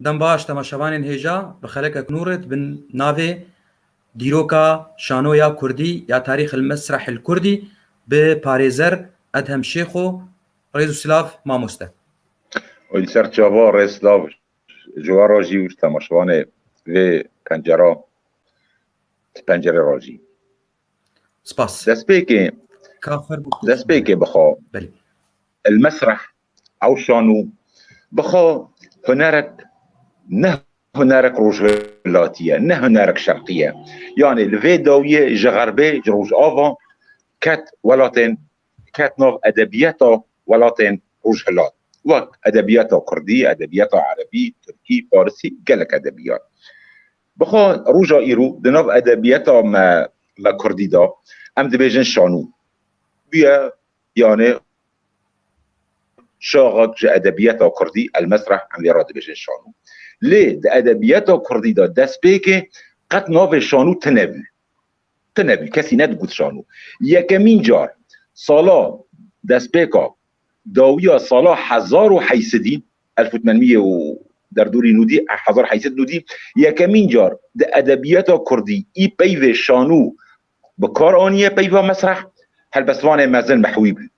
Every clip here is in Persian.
دم باش تماشاوانên hêja bi xelekek nûret bin navê dîroka şanoya Kurdî ya Tarîxil Mesrehil Kurdî bi parêzer Edhem Şêxo rêz û silav mamoste. Ser çava rêslav ciwara jî û temaşevanê vê pencere ra jî. Spas. Destpêkê bixwe el mesreh ew şanû bixwe hunerek ne hunerek rojhilatî ne hunerek şerqî ye. Yani li vê dawiyê ji xerbê ji rojava ket welatên ket nav edebiyata welatên rojhilat. Wek edebiyata Kurdî, edebiyata Erebî, Tirkî, Farsî gelek edebiyat. Bixwe roja îro di nav edebiyata me Kurdî da em dibêjin şanû. Bûye yani şaxek ji edebiyata Kurdî el mesreh em vê ra dibêjin şanû. Lê di edebiyata Kurdî da destpêkê qet navê şanû tinebû. Tinebû kesî nedigot şanû. Yekemîn car sala destpêka dawiya sala 1800 1800 derdorî nûdî 1800 nûdî yekemîn car di edebiyata Kurdî î peyvê şanû bi kar aniye peyva mesreh helbestvanê mezin mehwî bû.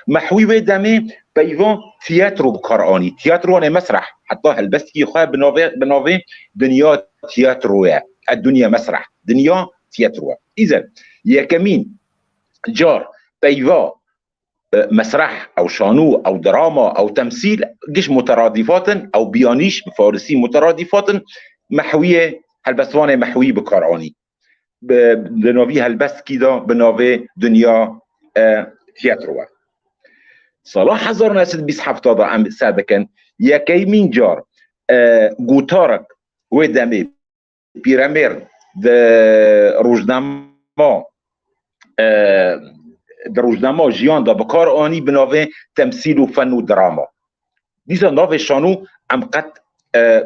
Mehwî wê demê peyva tiyatro bi kar anî. Tiyatronê mesreh heta helbestkî xwe bi navê dinya tiyatro ye. Dünya mesreh. Dinya tiyatro ye. İzen yekemîn car peyva مسرح او شانو او دراما او تمثيل جيش مترادفات او بيانيش بفارسي مترادفات محويه هلبسوان محوي بكاراني بنوفي هلبس كده بنوفي دنيا تياترو صلاح حزر ناسد بيسحف طابع عم سابقا يا كيمين جار قوتارك ودامي بيرامير د روجنامه روزنامه جیان دا بکار آنی بناوه تمثیل و فن و دراما دیسا ناوه شانو ام قد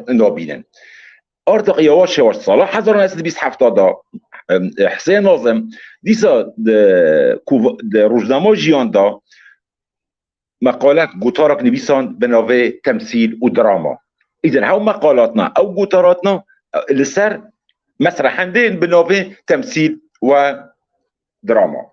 نابینن ارتق یواش یواش صلاح 1927 دا حسین ناظم دیسا روزنامه جیان دا مقالات گوتارک نویسان بناوه تمثیل و دراما ایدن هاو مقالاتنا او گوتاراتنا لسر مسرحندین بناوه تمثیل و دراما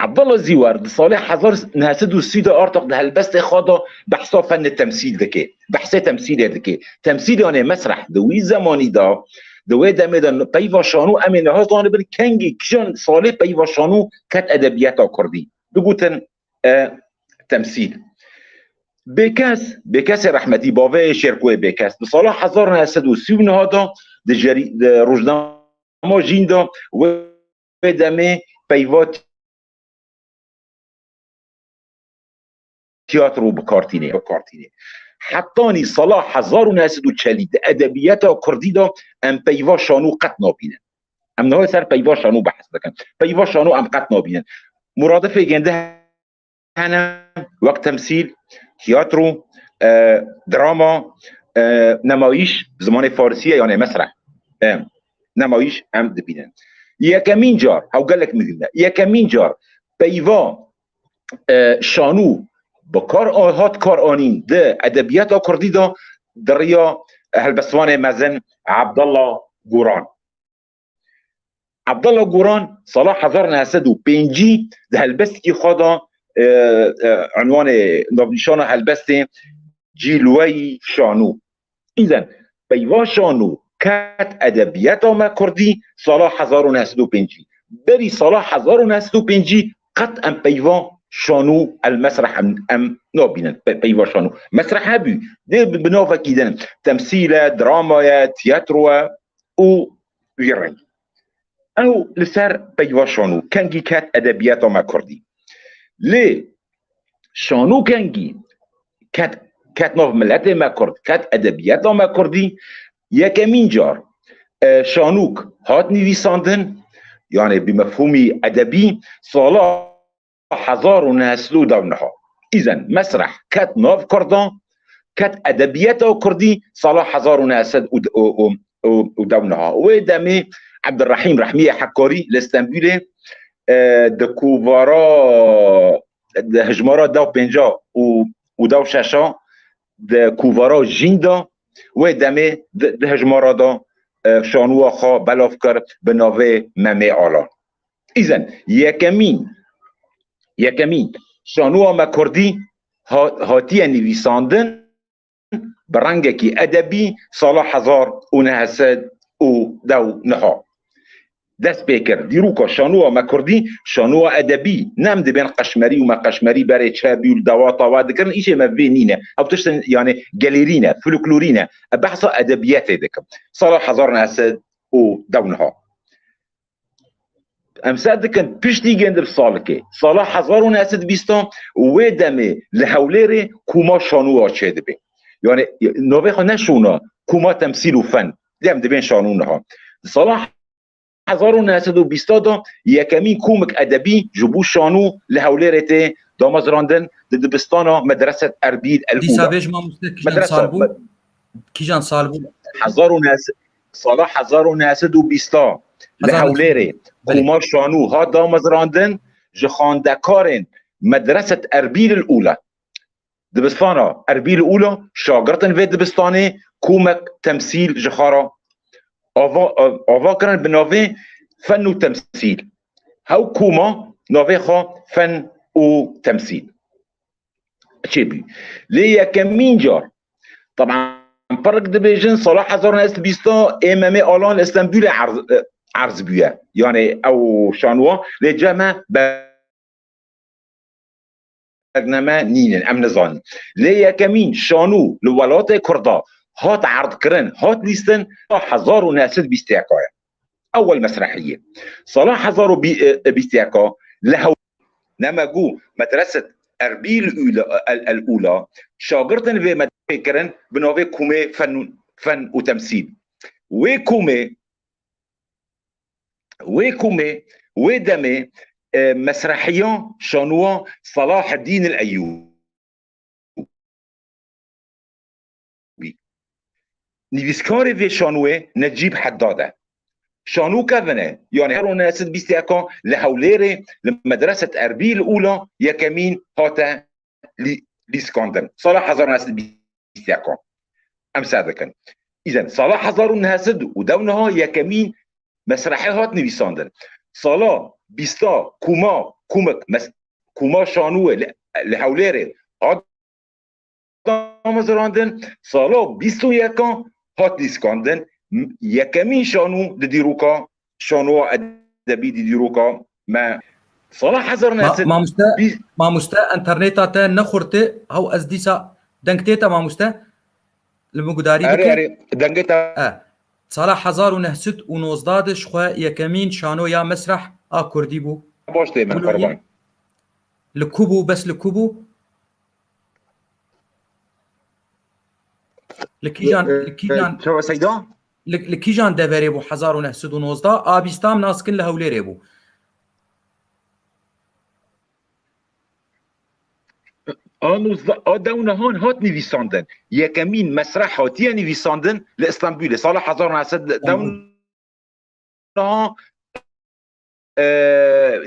عبدالله زیوار سال 1930 ارتق ده هلبست خادا بحثا فن التمثيل دكي بحث تمثيل دكي تمثيل يعني مسرح دوي زماني دا دوي دمدن بيوا شانو امين هازان بن كنگي كجان صالح بيوا شانو كت ادبيات كردي دغوتن تمثيل بكاس رحمتي باوي شركوي بكاس بصال 1930 هذا ده روزنامه جیندا و دمه بيوات تياترو بكارتيني حتاني صلاح 1940 ادبيات كردي دا ام بيوا شانو قط نابينن ام نهاية سر بيوا شانو بحث دكن بيوا شانو ام قط نابينن مرادف جنده هنا وقت تمثيل تياترو دراما نمایش زمان فارسیه يعني مسرح نمایش ام دبينن يكمين جار هاو قال لك مهمه يكمين جار بيوا شانو بکار هات کار آنین ده ادبیات کردی دا دریا هلبسوان مزن عبدالله گوران سال 1905 ده هلبست کی خدا عنوان نوشان هلبست جیلوی شانو ایزن بیوا شانو کت ادبیات ما کردی سال 1905 بری سال 1905 قطعا بیوا شانو المسرح ام نابينن بيوا شانو مسرح هبي دي بنوفا كيدن تمثيل دراما تياترو او غيرن او لسر بيوا شانو كانجي كات ادبيات ما كردي لي شانو كانجي كات نوف ملات ما كرد كات ادبيات ما كردي يا كمين جار شانوك هات نويساندن يعني بمفهومي ادبي صلاح 1910 إذن مسرح كات نوف كردان كات أدبيات كردي صلاح 1910 ودمي عبد الرحيم رحمية حكاري الاسطنبولي دكوفارا هجمارا داو بنجا وداو شاشا ده كوفارا جیندا و دمه ده هجمارا دا شانو خا بلاف کر بناوه ممه آلان ایزن یکمین شانو ما کردی هاتی نویساندن برنگکی ادبی سال 1909 دست بکر دیروکا شانو ما کردی شانو ادبی نم دبین قشمری و ما قشمری برای چابی و دواتا و دکرن ایشه ما بینینه او تشتن يعني گاليرينه فولکلورینه بحث ادبیات دکم سال 1909 امساد دکن پشتی گندر سالکه سال 1920 و دمه لحولره کوما شانو چه دبه يعني نوبه خو نشونا کوما تمثیل و فن دم دبین شانو ها سال 1920 دا یکمین کومک ادبی جبو شانو لحولره دامزراندن دبستانا مدرسه اربیل دي الاولى سابيج ما مستكيجان صالبو كيجان صالبو سال 1920 لحولره کوما شانو ها دامزراندن جخاندکارن مدرسه اربیل الاولى دبستانا اربیل الاولى شاگردن و دبستانه کومک تمثیل جخارا آوا کرن بناوه فن و تمثیل هاو کوما ناوه خوا فن و تمثیل چه بی ليه كمين جار طبعا فرق دبيجن صلاح 1920 امامي آلان اسطنبول عرض بيه يعني او شانوا لجمع برنامه نینن ام نزان ليه كمين شانو لولات كردا هات عرض کرن هات لیستن 1920 اول مسرحيه صلاح 1920 له نمجو مدرسه اربيل الاولى شاگردن و مدرسه بناوه کومه فن و تمثيل وكومه ودمه مسرحيان شانوا صلاح الدين الايوبي نویسکار و شانوه نجیب حداده شانو كذنه يعني هرون سد بيستيكا لحوليري لمدرسة أربيل الأولى يكمين هاتا ليسكاندن صلاح حزار ناسد بيستيكا أمسادكن إذن صلاح حزار ناسد ودونها يكمين مسرحي هات نويساندن صلاح بيستا كومك كوما شانوه لحوليري هات مزراندن صلاح بيستو يكا هات ليسكاندن یکمین شانو دیروکا شانو ادبی دیروکا ما صلاح 1900 ما مستا انترنت تا نخورته او از دیسا دنگتيتا ما مستا المقداري بك دنگتا صلاح 1919 شخوا یکمین شانو یا مسرح كردي بو باش من قربان لكوبو بس لكوبو لكيجان شو سيدا لكيجان دافري بو 1919 ابيستام ناسكن لهوليري بو دون هون هات نویساندن یکمین مسرح هاتی نویساندن لاسطنبول سال 1900 دون ها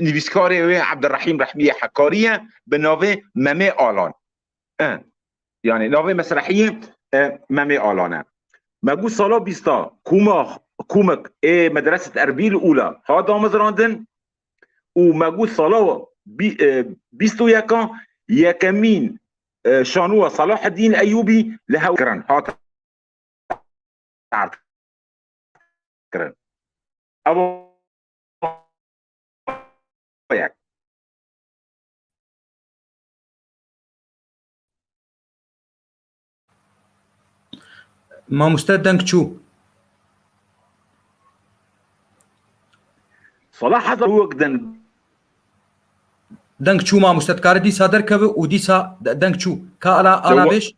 نویسکاری عبدالرحیم رحمیه حکاریه به ناوه ممه آلان يعني ناوه مسرحیه ممه آلانه مگو سالا 20 کومک مدرسه اربیل الاولى ها دامزراندن و مگو سالا 21 یکمین شانو صلاح الدین ایوبی لها کرن ها کرن ابو یک ما مستدنك شو صلاح هذا هو قدن دنك شو ما مستدكار دي صادر كبه ودي سا دنك شو كالا بيش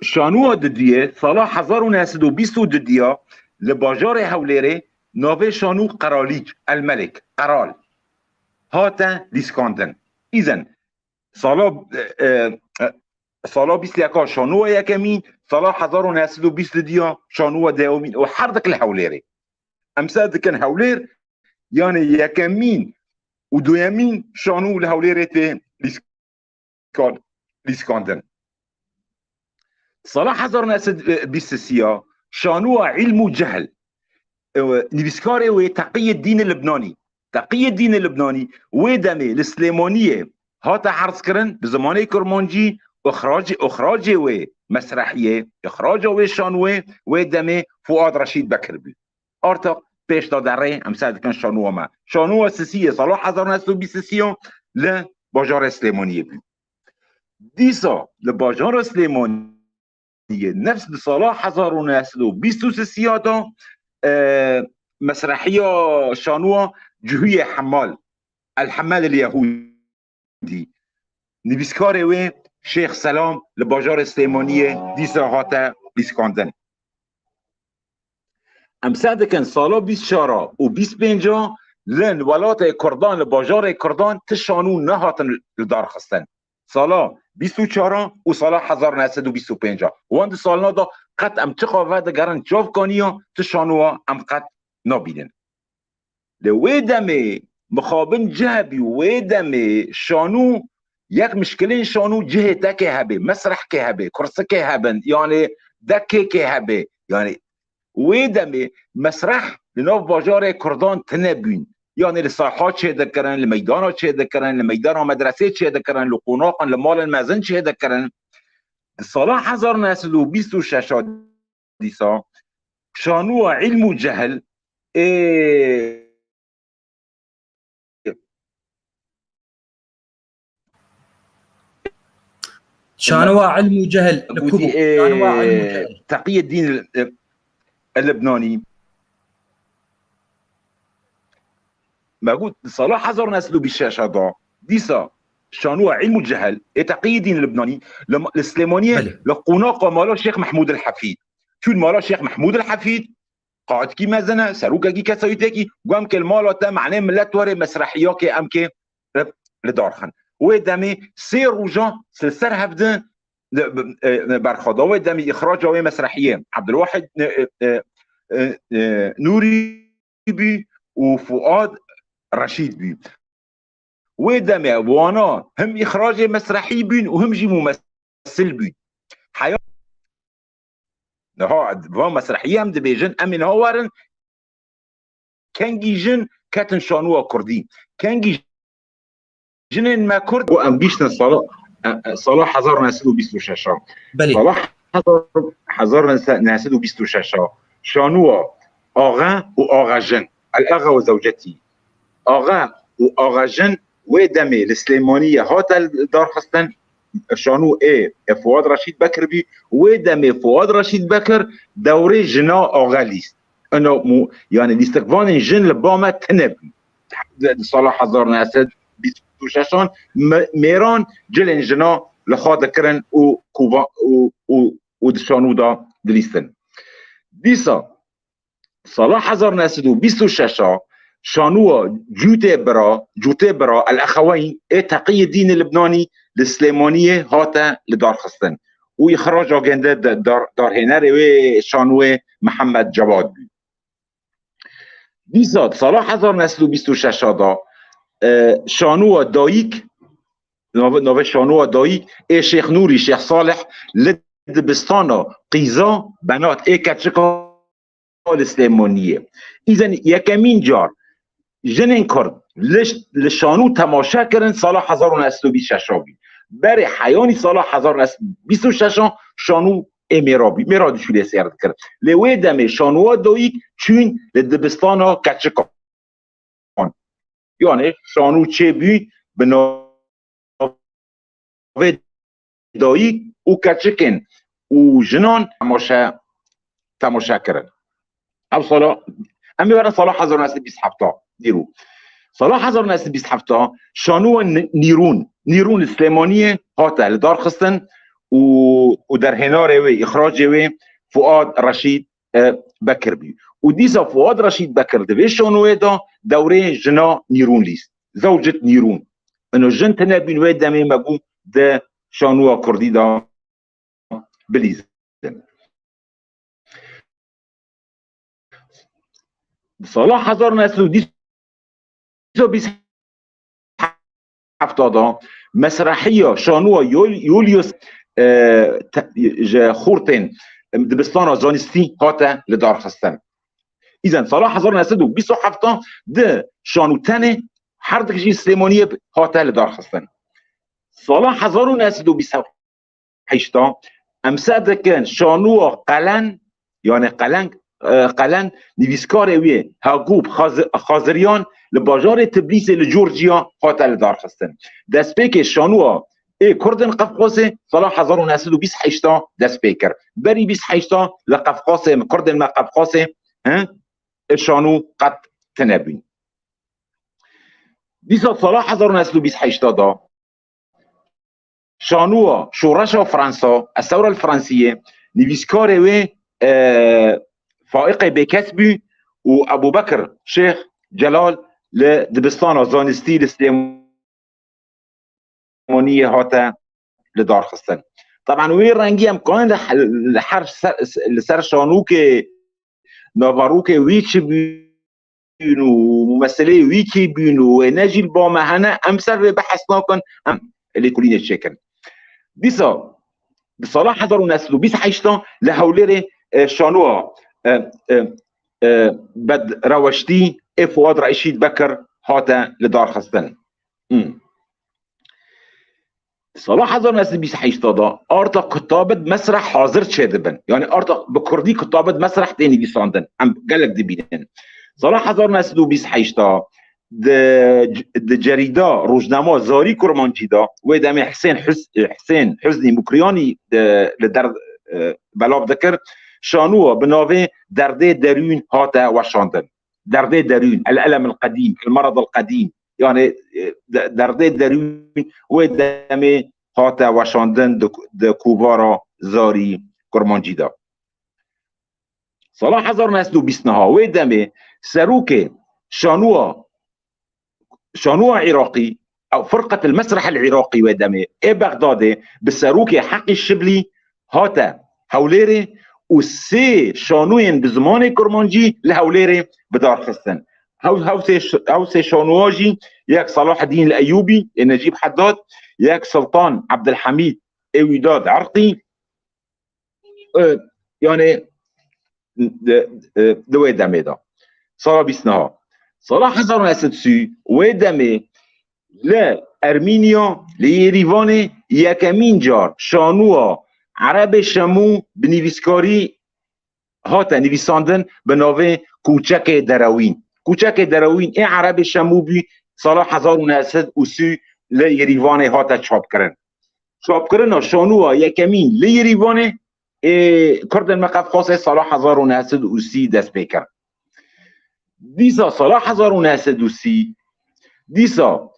شانو دديه صلاح 1920 دديه لباجار هوليري نوفي شانو قراليج الملك قرال هاتا ليسكاندن اذن صلاح 21 شانو يكمين صلاح 1920 دديه شانو داومين وحردك الهوليري امساد كان هولير يعني يكمين ودويمين شانو الهوليري تي ليسكاند الاسكندر صلاح حضر ناس بيسسيا شانوها علم وجهل نبسكاري وتقي الدين اللبناني تقي الدين اللبناني ودمي السليمانيه هاتا حرص كرن بزمانه كرمانجي اخراج مسرحيه اخراج شانوه ودمي فؤاد رشيد بكر بي ارتق بيش داري ام سعد كان شانوه ما شانوه سسيه صلاح حضر ناس بيسسيا لباجار سليمانيه بي ديسا لباجار سليمانيه نفس صلاح حضر ناس بيسسيا دا مسرحيه شانوه جهوية حمال الحمال اليهودي نبسكاري وي شيخ سلام لباجار سليمانيه ديسا هاتا الاسكندر ام سادكن سالا 24 و 25 لن ولات كردان لباجار كردان تشانو نهاتن لدار خستن سالا 24 و سالا 1925 وند سالنا دا قد ام تقاوه دا گرن جاف کانیا تشانو ام قد نابیدن لويدمي مخابن جهبي ويدمي شانو يك مشكلين شانو جهه دكي هبي مسرح كي هبي كرسي كي هبن يعني دكي كي هبي يعني ويدمي مسرح لنوف باجار كردان تنبين يعني لصاحات شي ذكرن لميدانات شي ذكرن لميدان مدرسه شي ذكرن لقناق لمال المازن شي ذكرن صلاح حضر ناس لو 26 ديسا شانو علم وجهل شانوا علم وجهل بودي شانوا علم وجهل تقي الدين اللبناني ما قلت صلاح حضر ناس له بالشاشه ضاع ديسا شانوا علم وجهل تقي الدين اللبناني السليمانيه لقناقه مالا الشيخ محمود الحفيد شو مالا الشيخ محمود الحفيد قاعد كي مازنا ساروكا كي كاسايتاكي قام كالمالا تا معناه ملات وري مسرحيه كي ام كي لدارخن ودمي سير وجان سلسر هبدن برخاضه ودمي اخراج وي مسرحيه عبد الواحد نوري بي وفؤاد رشيد بي ودمي وانا هم اخراج مسرحي بين وهم جي ممثل بي حياه ها مسرحيه ام دبيجن امين هوارن كان جيجن كاتن شانوا كردي كان جنين ما كرد وام بيشتن صلاح حضر ناسدو 26 صلاح حضر ناسدو 26 شانوا اغا واغا جن الاغا وزوجتي اغا واغا جن ودمي السليمانيه هاتا دار خستن شانو فؤاد رشيد بكر بي ودمي فؤاد رشيد بكر دوري جنا اغاليست انه يعني الاستقبال جن لباما تنبي صلاح حضر ناسد وشاشان ميران جلن جنا لخاطر كرن و كوبا و دشانو دا دليستن ديسا صلاح حضر ناسدو 26 شانو جوتي برا الاخوين تقي الدين اللبناني السليمانيه هاتا لدار خستن ويخرج اجنده دار هنري وشانو محمد جواد ديسا صلاح حضر ناسدو 26 دا شانو دايك نوفي شانو دايك شيخ نوري شيخ صالح لدبستانا قيزا بنات كاتشكا السليمانيه اذا يكمين جار جنين كرد لشانو تماشا كرن صلاح حضر ناس 26 بري حياني صلاح حضر ناس 26 شانو ميرابي شو لي سير ذكر لوي دمي شانو دايك چون لدبستانا كاتشكا يعني شانو چه بي بناوه دايك و كاتشكن و جنان تماشا كرن او صلاح امي برا صلاح حضر ناس بيسحبتا ديرو صلاح حضر ناس بيسحبتا شانو نيرون السليمانيه هاتا لدار خستن و در هناره وي اخراج وي فؤاد رشيد بكر بي وديسا فؤاد رشيد بكر دوي شانو دا دوري جنا نيرون ليست زوجة نيرون انه جن تنبين وي دمي مقو دا شانو كردي دا بليز صلاح حضر ناس ديسا هفتادا مسرحية شانوها يوليوس خورتين دبستانا زانستي هاتا لدار خستن. إذن صلاح هزار نسدو بيسو حفتا ده شانو تاني حردك جي سليمانية هاتا لدار خستن. صلاح هزار نسدو بيسو حيشتا امساد كان شانوها قلن يعني قلن نویسکار وی هاگوب خازریان لباجار تبلیس لجورجیا هاتا لدار خستن. دست پیک شانوها کردن قفقاسه صلاح 1928 دست پیکر بری 28 لقفقاسه کردن ما قفقاسه شانو قد تنبین. دیسا صلاح 1928 دا شانوها شورش فرانسا الثوره الفرنسيه نویسکار وی فائق بكسبي وابو بكر شيخ جلال لدبستان زانستي الاسلامونيه هاتا لدار خستن. طبعا وين رنجي امكان الحرب لسر شانوك نافاروك ويتش بين وممثلي ويكي بين ونجي البامهنا امسر بحثنا كان اللي كلنا تشكن ديسا بصلاح هزار ونسلو بيس حيشتا لهوليري شانوها بد روشتي فؤاد رشید بكر هاتا لدار خستن. صلاح 1928 دا ارتا كتابة مسرح حاضر شدبن يعني ارتا بكردي كتابة مسرح تاني بيساندن عم قالك دي بيدن. صلاح 1928 د جريدة روزنامه زاري كرمانجي دا ودام حسين حزني مكرياني لدر بلاب ذكر شانوها بناوي درده درون هاتا وشاندن. درده درون الألم القديم المرض القديم يعني درده درون ودامي هاتا وشاندن دكوبارا زاري كرمانجيدا. صلاح 1929 ودامي سروك شانوها عراقي او فرقة المسرح العراقي ودامي بغدادي بالسروك حقي الشبلي هاتا هوليري وسي شانوين بزمان كرمانجي لهوليري بدار خستن. هاو سي شانواجي ياك صلاح الدين الايوبي نجيب حداد ياك سلطان عبد الحميد وداد عرقي يعني دوي دامي دا صلاح بيسنها صلاح 1900 ودامي لا ارمينيا ليريفاني ياك مين جار شانوا عرب شمو بنویسکاری هاتا نویساندن به ناوه کوچک دراوین. کوچک دراوین این عرب شمو بی سال 1930 لیریوان هاتا چاپ کرن. چاپ کرن شانوها یکمین لیریوان کردن مقف خاصه سال 1930 دست بکر. دیسا سال 1930 دیسا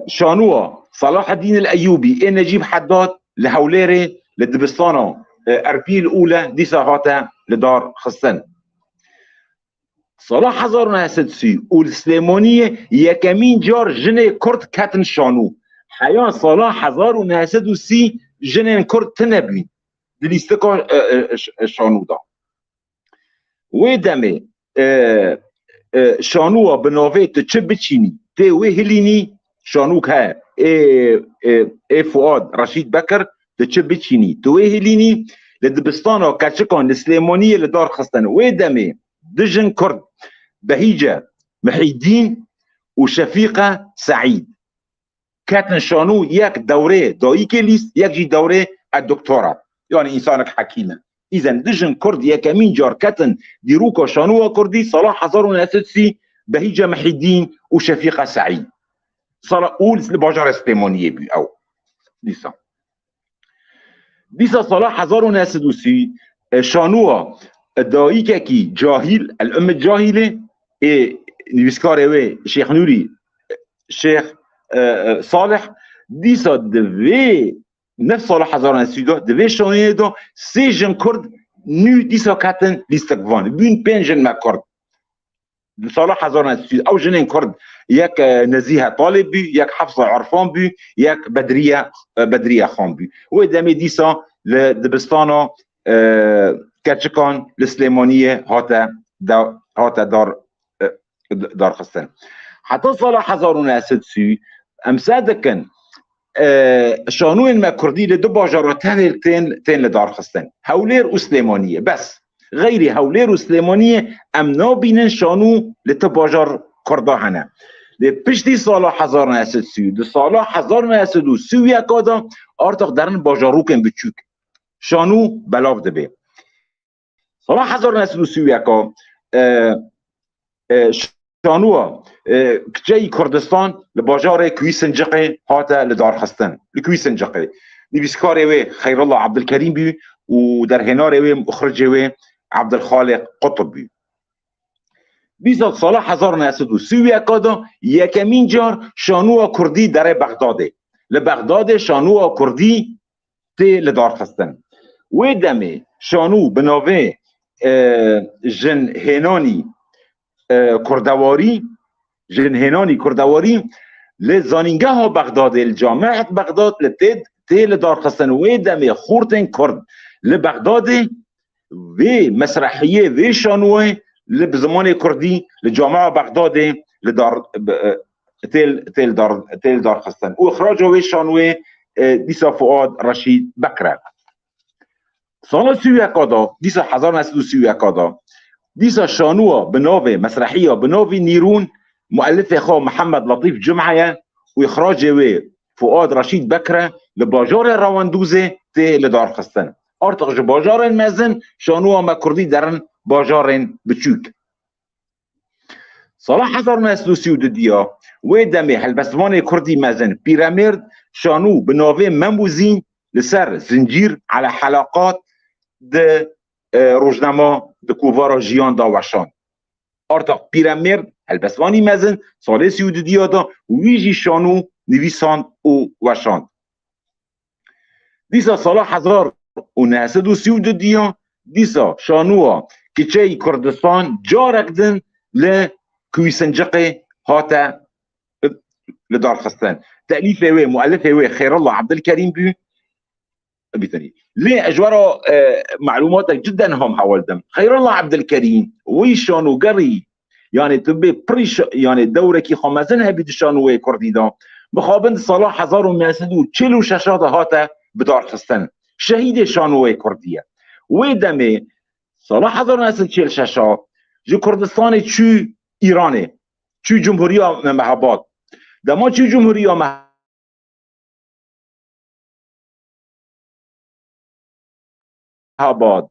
شانوها صلاح الدين الايوبي نجيب حداد لهوليري لدبستانا اربيل الاولى ديسا هاتا لدار خستن. صلاح 1930 والسليمانيه يكمين جار جني كرد كاتن شانو حيان صلاح 1930 جنين كرد تنبين دليستكا شانو دا ودمي شانو بنوفي تشبتشيني تي وهليني شانوك ها فؤاد رشيد بكر تشبتشيني توهليني لدبستانا كاتشكون السليمانيه لدار خستن ودمي دجن كرد بهيجه محي الدين وشفيقه سعيد كاتن شانو ياك دوري دايكليس ياك جي دوري الدكتوراه يعني انسانك حكيمه. اذا دجن كرد ياك مين جار كاتن ديروكا شانو كردي صلاح 1930 بهيجه محي الدين وشفيقه سعيد صلاح اول الباجار السليمانيه بي او ديسا صلاح 1930 شانوها دايكا كي جاهل الام الجاهله نويسكار وي شيخ نوري شيخ صالح ديسا دفي نفس صلاح 1930 دفي شانوها دا سيجن كرد نو ديسا كاتن ليستكفان بين بينجن ما كرد صلاح 1930 او جنين كرد ياك نزيهه طالب بي ياك حفصه عرفان بي ياك بدريه خان بي ودامي ديسا لدبستانا كاتشكان السليمانيه هاتا دار خستن. حتى صلاح 1930 امسادكن شانوين ما كردي لدو باجارات تين لدار خستن هولير وسليمانية بس غيري هولير وسليمانية ام نابينن شانو لتباجار كردا هنا لپشتی سالا 1930 دو سالا 1930 کادا ارتق درن باجاروکن بچوک شانو بلاف دبه سالا 1930 کا شانو کجای کردستان لباجار کویسنجقه هاتا لدار خستن لکویسنجقه نویسکار وی خیر الله عبدالکریم بی و در هنار وی مخرج وی عبدالخالق قطب بی بیزاد سال 1930 کادا یکمین جار شانو کردی در بغداده لبغداد شانو کردی تی لدار خستن و دمه شانو بناوه جن هنانی کردواری لزانینگه ها بغداد الجامعه بغداد لتید تیل دار خستن و دمه خورتن کرد لبغداد و مسرحیه و شانوه لبزمان کردی لجامعه بغداد لدار تیل دار خستن و اخراج و شانوه دیسا فؤاد رشید بکره سال 30 کادا دیسا 1930 کادا دیسا شانوه بناوه مسرحیه بناوه نیرون مؤلف خواه محمد لطیف جمعه و اخراج و فؤاد رشید بکره لباجار رواندوزه تی لدار خستن ارتقش باجار مزن شانوه ما کردی درن باجار بچوک سال 1932 و دمه هلبسوان کردی مزن پیرامرد شانو بناوه منبوزین لسر زنجیر على حلقات ده روزنامه ده کووارا جیان دا وشان ارتق پیرامرد هلبسوانی مزن سال 32 دا ویجی شانو نویساند و وشاند دیسا سال 1932 دیسا شانو کچه کردستان جارکدن لکویسنجقه هاتا لدار خستن تأليف وي مؤلف وي خير الله عبد الكريم بي بيتني ليه اجوارا معلوماتك جدا هم حوالدم خير الله عبد الكريم ويشانو قري يعني تبي بريش يعني الدورة كي خمازنها بيدشانو وي كرديدا بخابند صلاح 1946 هاتا بدار خستن شهيد شانو وي كردية ويدمي صلاح 1946 جو كردستان چو ايراني چو جمهورية مهاباد دما چو جمهورية مهاباد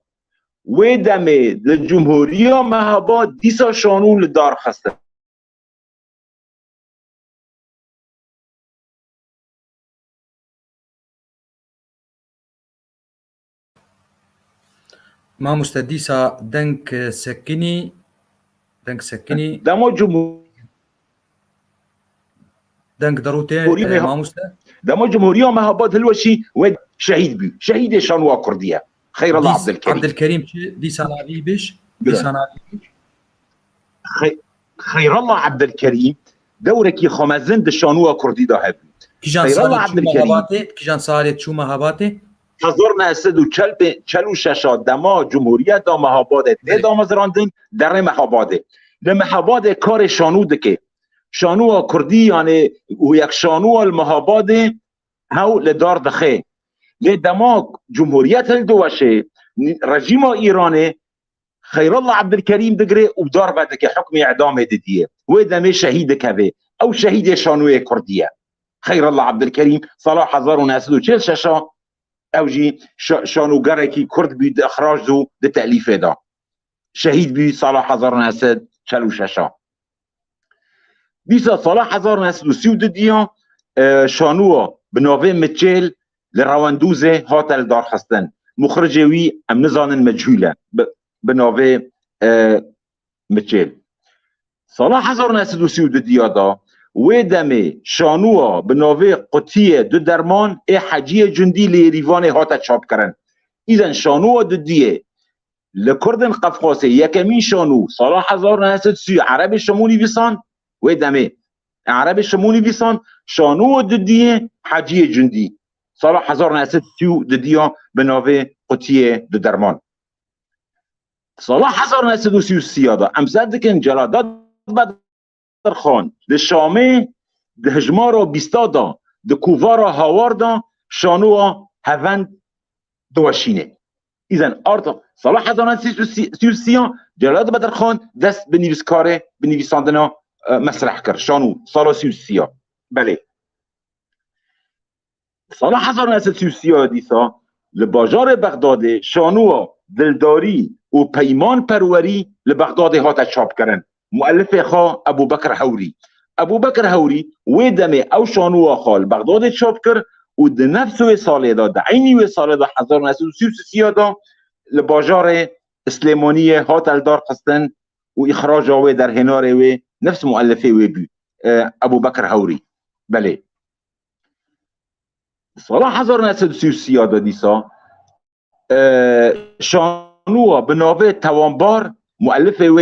و دمه لجمهورية مهاباد دیسا شانو لدار خسته ما مستديسا دنك سكني دما جمهورية دنك دروتي ما مست دما جمهورية مهاباد هلوشي و شهيد بي شهيد شانو كردية خير الله عبد الكريم ديسا نابي بيش خير الله عبد الكريم دوركي خمازن دشانو كردي ده هب خير الله عبد الكريم كيجان صارت شو مهاباتي حضرنا اسد و چلو ششاد دما جمهوریت دا مهاباد ده دامزراندن در مهاباده ده مهاباد کار شانو دکه شانو کردی یعنی و یک شانو المهاباده هاو لدار دخه لدما جمهوریت الدوشه رژیم ایرانه خیر الله عبد الكريم دگره و دار بده که حکم اعدام دیدیه و دمه شهید کبه او شهید شانو کردیه خیر الله عبد الكريم صلاح 1946 اوجي شانوگرکی کرد بید اخراج دو ده تألیف دا شهید بید صلاح 1946 بیسا صلاح 1932 شانو بناوه مچل لرواندوزه هاتل دار خستن مخرجوی ام نزانن مجهوله بناوه مچل صلاح 1932 دا و دمه شانوها بناوه قطیه دو درمان ای حجیه جندی لیریوان هاتا چاپ کرن ایزن شانوها دو دیه لکردن قفقاسه یکمین شانو سال 1930 عرب شمونی بیسان و دمه عرب شمونی بیسان شانوها دو دیه حجیه جندی سال 1930 دو دیه بناوه قطیه دو درمان سال 1933 دا امزد دکن جلادات بد خان لشامه ده هجمارا بیستادا ده کووارا هاواردا شانوا هفند دوشینه ایزن آرتا سال 1333 جلال بدرخان دست به نویسکاره به نویساندنا مسرح کرد شانو سال 33 بله سال 1933 دیسا لباجار بغداد شانو دلداری و پیمان پروری لبغداد هات چاپ کردن مؤلف خا ابو بکر هوری و دمه او شانو خال بغداد چاپ کرد و ده نفس و ساله دا ده عینی و ساله دا 1933 دا لباجار سلیمانی هات الدار قصدن و اخراج و در هنار و نفس مؤلفه و بی ابو بکر هوری بله سال 1933 دا دیسا شانو بناوه توانبار مؤلف و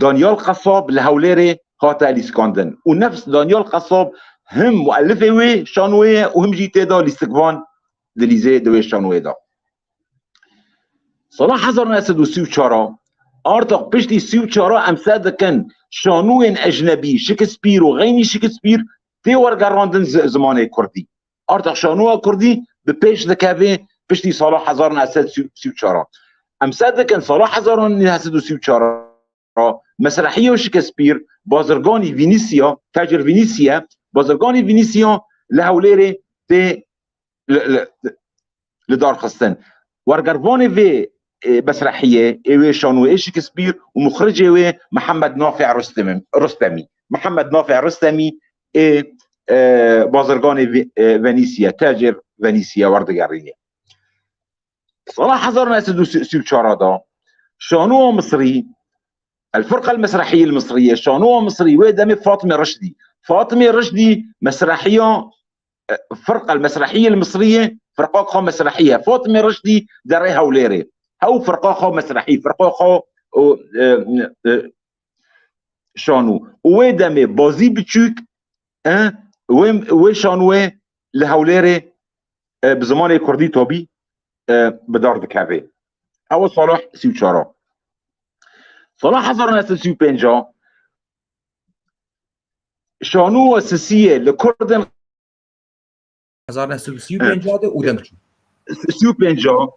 دانیال قصاب لهولیر هات الاسکاندن و نفس دانیال قصاب هم مؤلف و شانوه و هم جیته دا لیستگوان دلیزه دوی شانوه دا سال 1934 آرتاق پشتی 34 امسا دکن شانوه اجنبی شکسپیر و غینی شکسپیر تی ورگراندن زمانه کردی آرتاق شانوه کردی به پیش دکوه پشتی سال 1934 امسا دکن سال 1934 مسرحیه و شکسپیر بازرگانی وینیسیا تاجر وینیسیا بازرگانی وینیسیا لهولیر تی لدار خستن ورگروان و مسرحیه و شانوه شکسپیر و مخرج و محمد نافع رستمی بازرگان ونیسیا تاجر ونیسیا وردگرینه سال 1934 دا شانوه مصري الفرقة المسرحية المصرية شانوه مصري ودم فاطمة رشدي مسرحية فرقة المسرحية المصرية فرقة خو مسرحية فاطمة رشدي دريها وليري أو فرقة خو مسرحية فرقة خو شانو ودم بازي بتشوك وشانوه لهوليري بزمان كردي توبي بدار دكافي أو صلاح سيوشارا صلاح 1935 شانو اساسيه لكردن 1935 ده ودمشو 35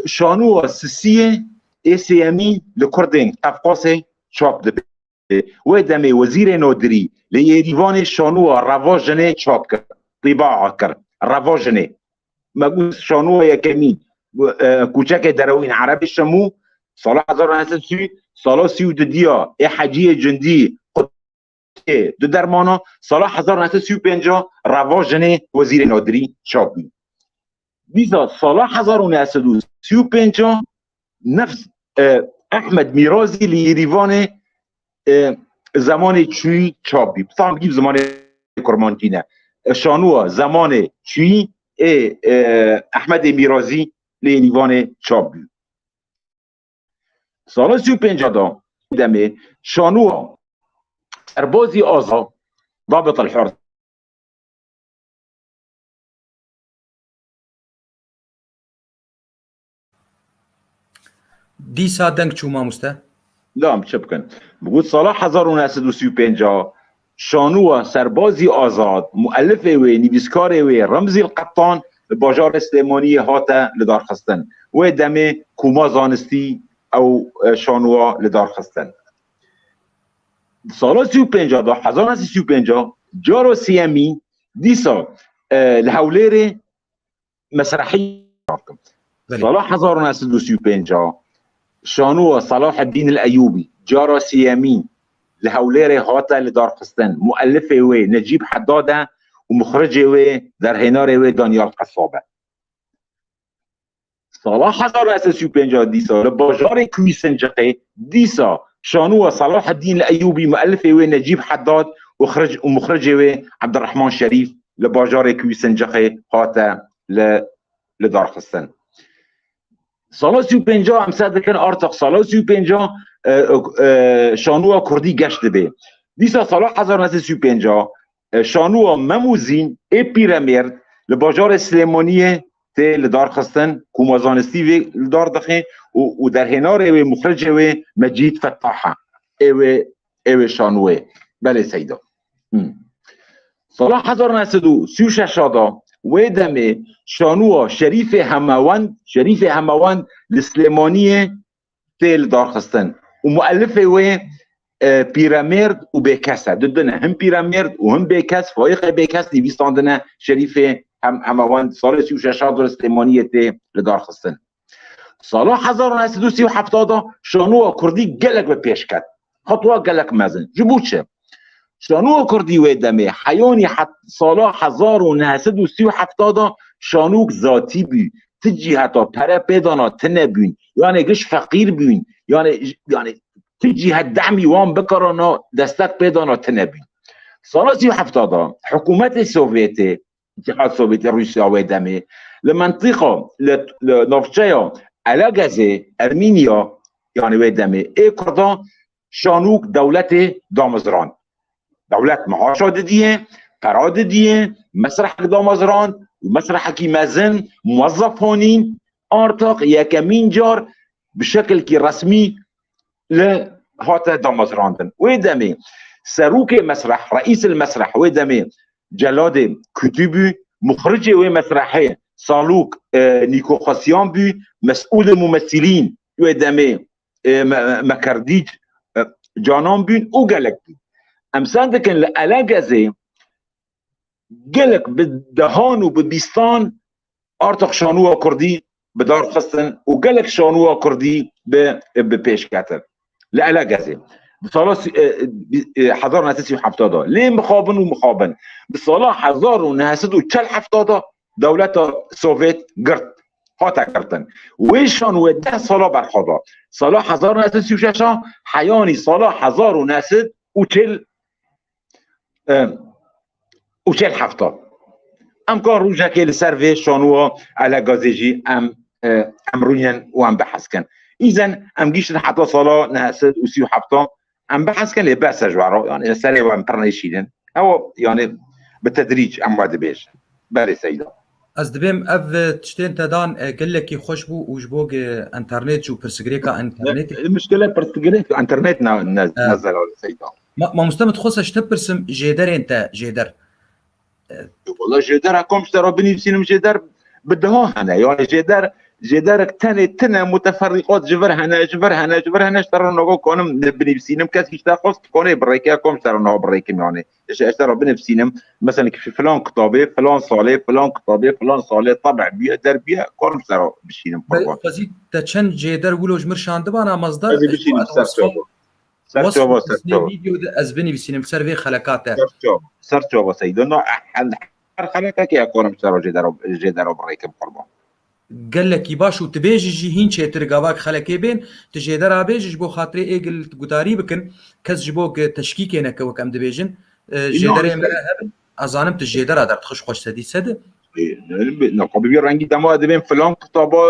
شانو اساسيه اسيامي لكردن افقاسي چاپ ده و دمي وزير نادري ليريوان شانو رواجنه چاپ کرد طباعه کرد رواجنه مقول شانو يكمين کوچک دروین عربی شمو سال 1930 سال 32 حجیه جندی دو درمانا سال 1935 رواجن وزیر نادری چاپی بیزا سال 1935 نفس احمد میرازی لیریوان زمان چوی چاپی بسام بگیم زمان کرمانتینه شانوه زمان چوی احمد میرازی لیریوان چاپی سال 35 دا دمه شانوه سربازی آزاد ضابط الحر دیسا دنگ چو ماموسته؟ لا چه بکن بگود سال 1935 شانوه سربازی آزاد مؤلف و نویسکار و رمزی القطان باجار سلیمانی هاته لدار خستن و دمه کوما زانستی او شانوه لدار خستن سال 35 دا 1935 جارو سیمی دیسا الهوليري مسرحي سال 1935 شانوه صلاح الدين الايوبي جارو سيامي الهوليري هاتا لدار خستن مؤلفه و نجيب حداده ومخرجه و در هناره و دانيال قصابه سال 1935 دیسا لباجار کویسنجقه دیسا شانوه صلاح الدين الايوبي مؤلفه و نجيب حداد ومخرجه و عبد الرحمن شريف لباجار کویسنجقه هاتا لدار خستن سال 35 هم صد کن ارتق سال 35 شانوه کردی گشت به دیسا سال 1935 شانوه مموزین ای پیرمرد لباجار سلیمانیه ته لدار خستن کومازانستی و لدار دخه و در هنار و مخرج و مجید فتاحه ایو شانوه بله سیدا سالا 1936 دا و دمه شانوها شریف هموند لسلیمانی تیل دارخستن و مؤلفه و پیرامرد و بیکسه ددنه هم پیرامرد و هم بیکس فایق بیکس دیویستاندنه شریف هموند سال 36 دا لسلیمانی تیل دارخستن سال 1937 دا شانوها کردی گلک به پیش کرد خطوه گلک مزن جبود چه شانو کردی و دمه حیانی حت سالا 1937 دا شانوک ذاتی بی تجی حتی پره پیدانا تنبین یعنی گش فقیر بین یعنی تجی حت دعمی وان بکرانا دستک پیدانا تنبین سالا 37 دا حکومت سوویتی اتحاد سوویتی روسیا و دمه لمنطقه لنفچه الاغازه ارمینیا یعنی و دمه ای کردان شانوک دولت دامزران دولت معاشا دیه قرار دیه مسرح دامزران و مسرح کی مزن موظفانین ارتاق یکمین جار بشکل کی رسمی لهات دامزراندن و دمه سروک مسرح رئیس المسرح و دمه جلاد کتبی مخرج و مسرحه سالوک نیکو خاسیان بی مسئول ممثلین و دمه مکردیج جانان بین او گلک بین امسان دکن لعلاقه گلک به دهان و به بیستان ارتق شانوها کردی به دار خستن و گلک شانوها کردی به پیش کتر لعلاقه بسالا 1937 دا لی مخابن بسالا 1947 دولت سوویت گرد هاتا کردن ویشان و 10 سالا برخواه سالا 1936 حیانی سالا 1947 ام کار روژه که لسر وی شانوها علا گازیجی ام روین و ام بحث کن ایزن ام گیشتن حتی سالا 1937 ام بحث کن لباس جوارا يعني سري وام برنيشيدن او يعني بالتدريج ام وعد بيش بله سيدا از دبیم اف تشتين تدان قلكي خوش بو وجبوغ انترنت شو برسجريكا انترنت المشكله برسجريكا انترنت نزل سيدا ما مستمد خص اشتبرسم جيدر انت جيدر والله جيدر كم اشترى بني سينم جيدر بدها هنا يعني جدارك تنه متفرقات جبر هنا اشترى نوغو كونم بني سينم كاس يشتاخص كوني بريكا كوم اشترى نوغو بريكم يعني اشترى بني سينم مثلا في فلان كتابي فلان صالح طبع بيها دربيها كونم اشترى بشينم فزيد تشن جدار ولوج مرشاند بانا مصدر هذه بشينم سرتوبا فيديو از بني سينم سيرفي خلقاته سرتوبا سيدنا خلقك يا كونم اشترى جدار بريكم قربان قال لك يباشو تبيجي جي هين شي ترقاواك خلكي بين تجي درا بيجي بو خاطري ايقل قطاري بكن كز جبوك تشكيكي نكا وكام دبيجن جي درا مراهب ازانم تجي درا دار تخش خوش سدي سد نقابي بي رنگي دما دبين فلان كتابا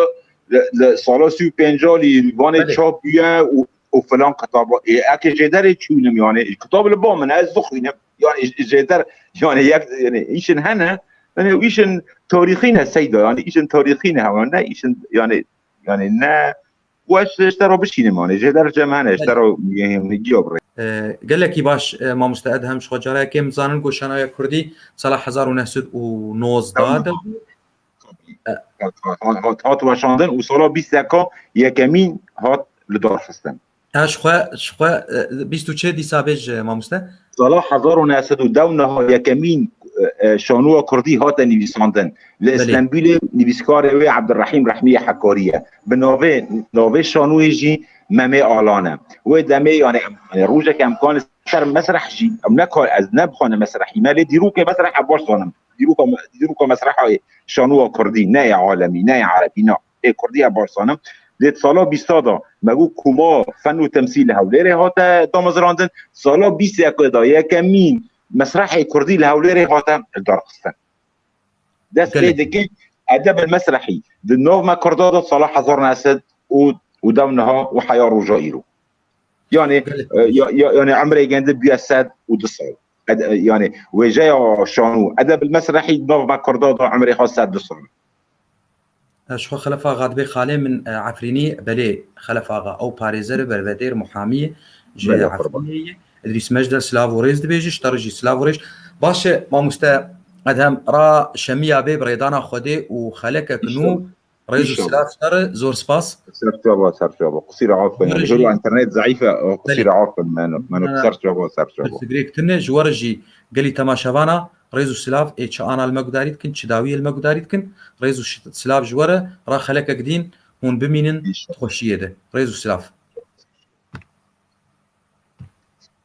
سالا 35 لي وان تشوب بيا وفلان كتابا اكي جي درا تشونم يعني الكتاب اللي بو من از دخلين يعني جي درا يعني ايشن هنا يعني ايشن تاريخينها سيدا يعني ايشن تاريخينها وانا ايشن يعني نا واش اشتروا بشينم يعني جدار جمعنا اشتروا يجيوب قال لك باش ما مستعد هم شو جرا كم زانن گوشنای کردی سال 1919 هات واشاندن و سال 20 یکمین هات لدار خستن شخوا 24 دیسابج ما مستعد سال 1902 یکمین شانوها کردی هات نویساندن لاسطنبول نویسکار و عبدالرحیم رحمی حکاریه به ناوه شانوه جی ممه آلانه و دمه یعنی روژه که امکان سر مسرح جی نکار از نبخانه مسرحی مالی دیرو که مسرح عباس دانم دیرو که مسرح های شانوها کردی نه عالمی نه عربی نه کردی عباس دانم دیت سالا 20 دا مگو کما فن و تمثیل هولیره هات دامزراندن سالا 20 دا یکمین مسرحي كردي لهوليري هاتا الدارقستان داس ليدكي ادب المسرحي دنوف ما كردادا صلاح حضرنا اسد ودمنها وحيار وجائرو يعني عمري جند بياسد ودصال يعني وجاي شانو ادب المسرحي دنوف ما كردادا عمري خاصه دصال شخو خلف آغا دبي خالي من عفريني بلي خلف آغا او باريزر بربدير محامي جاي عفريني ادريس مجد سلاف وريز دبيجي اشترجي سلاف وريش باشه ما مستا ادهم را شميا بي بريدانا خودي وخلك كنو رئيس السلاف شر زور سباس صرت جوابا قصير عفوا يعني بيقولوا انترنت ضعيفه قصير عفوا ما صرت جوابا الفكريك تنه جورجي قالي تماشافانا رئيس السلاف اتش انا المقداريت كن شداوي المقداريت كن رئيس السلاف جوره را خلك قدين هون بمينن تخشيه ده رئيس السلاف